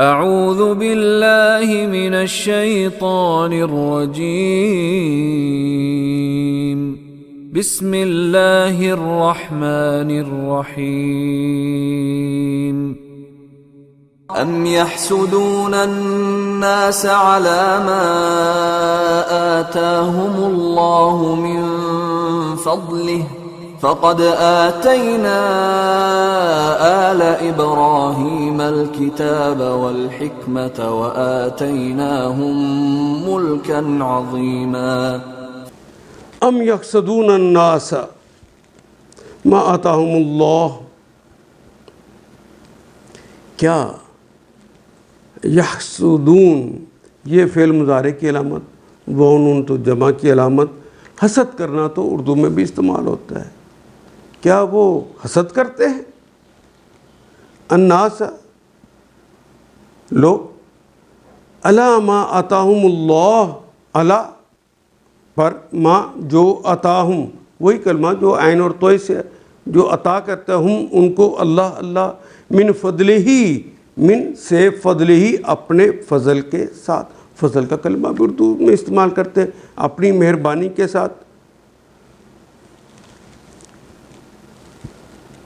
اعوذ باللہ من الشیطان الرجیم بسم اللہ الرحمن الرحیم ام يحسدون الناس على ما آتاهم الله من فضله فقد آتينا آل إبراهيم الكتاب والحكمة وآتيناهم ملكا عظيما ام يحسدون الناس ما آتاهم الله، کیا یحسدون یہ فعل مضارع کی علامت، وونون تو جمع کی علامت، حسد کرنا تو اردو میں بھی استعمال ہوتا ہے، کیا وہ حسد کرتے ہیں؟ الناس لوگ، علی ما آتاہم اللہ، علی پر، ما جو عطاہم، وہی کلمہ جو عین اور توئے سے جو عطا کرتا ہے، ہم ان کو اللہ، اللہ من فضل ہی، من سے فضل ہی اپنے فضل کے ساتھ، فضل کا کلمہ بھی اردو میں استعمال کرتے ہیں، اپنی مہربانی کے ساتھ۔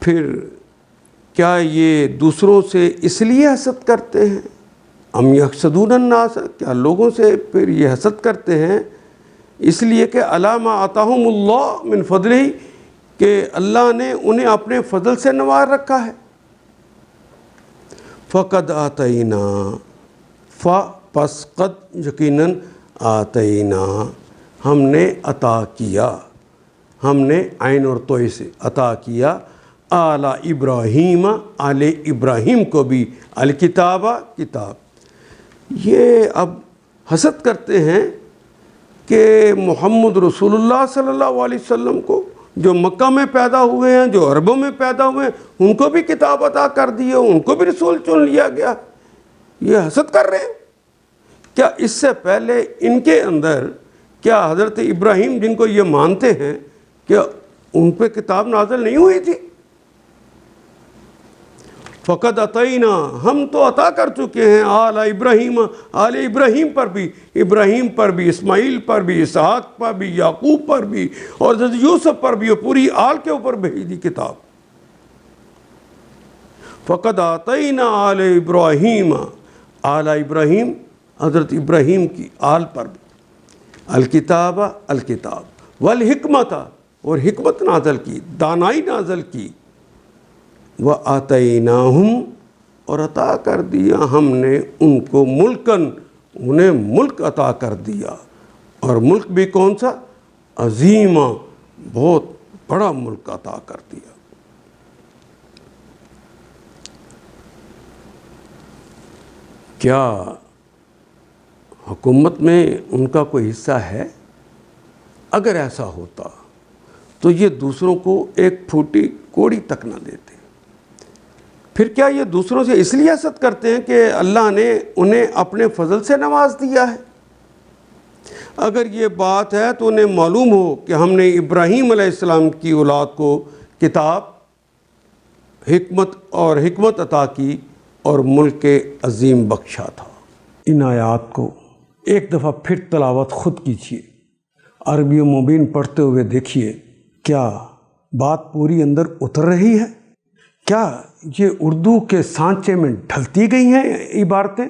پھر کیا یہ دوسروں سے اس لیے حسد کرتے ہیں؟ ام یحسدون الناس، کیا لوگوں سے پھر یہ حسد کرتے ہیں اس لیے کہ علی ما آتاہم اللہ من فضلہ، کہ اللہ نے انہیں اپنے فضل سے نواز رکھا ہے۔ فقد آتینا، پس قد یقیناً، آتینا ہم نے عطا کیا، ہم نے عین اور توئے سے عطا کیا، آل ابراہیم، آل ابراہیم کو بھی، الکتاب کتاب۔ یہ اب حسد کرتے ہیں کہ محمد رسول اللہ صلی اللہ علیہ وسلم کو، جو مکہ میں پیدا ہوئے ہیں، جو عربوں میں پیدا ہوئے ہیں، ان کو بھی کتاب عطا کر دی ہے، ان کو بھی رسول چن لیا گیا، یہ حسد کر رہے ہیں۔ کیا اس سے پہلے ان کے اندر، کیا حضرت ابراہیم جن کو یہ مانتے ہیں، کیا ان پہ کتاب نازل نہیں ہوئی تھی؟ فقد عطینا، ہم تو عطا کر چکے ہیں، آل ابراہیم، آل ابراہیم پر بھی، ابراہیم پر بھی، اسماعیل پر بھی، اسحاق پر بھی، یعقوب پر بھی، اور حضرت یوسف پر بھی، اور پوری آل کے اوپر بھیج دی کتاب۔ فقد عطینا آل ابراہیم، آل ابراہیم حضرت ابراہیم کی آل پر بھی، الکتاب الکتاب، والحکمت اور حکمت نازل کی، دانائی نازل کی، وَآتَيْنَاهُمْ اور عطا کر دیا ہم نے ان کو، ملکن انہیں ملک عطا کر دیا، اور ملک بھی کون سا؟ عظیمہ، بہت بڑا ملک عطا کر دیا۔ کیا حکومت میں ان کا کوئی حصہ ہے؟ اگر ایسا ہوتا تو یہ دوسروں کو ایک پھوٹی کوڑی تک نہ دیتے۔ پھر کیا یہ دوسروں سے اس لیے حسد کرتے ہیں کہ اللہ نے انہیں اپنے فضل سے نواز دیا ہے؟ اگر یہ بات ہے تو انہیں معلوم ہو کہ ہم نے ابراہیم علیہ السلام کی اولاد کو کتاب، حکمت عطا کی اور ملک عظیم بخشا تھا۔ ان آیات کو ایک دفعہ پھر تلاوت خود کیجیے، عربی مبین پڑھتے ہوئے دیکھیے، کیا بات پوری اندر اتر رہی ہے؟ کیا یہ اردو کے سانچے میں ڈھلتی گئی ہیں عبارتیں؟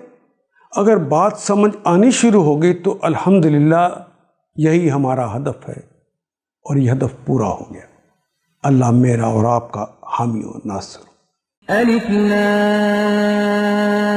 اگر بات سمجھ آنی شروع ہو گئی تو الحمدللہ یہی ہمارا ہدف ہے، اور یہ ہدف پورا ہو گیا۔ اللہ میرا اور آپ کا حامی و ناصر۔ الف لام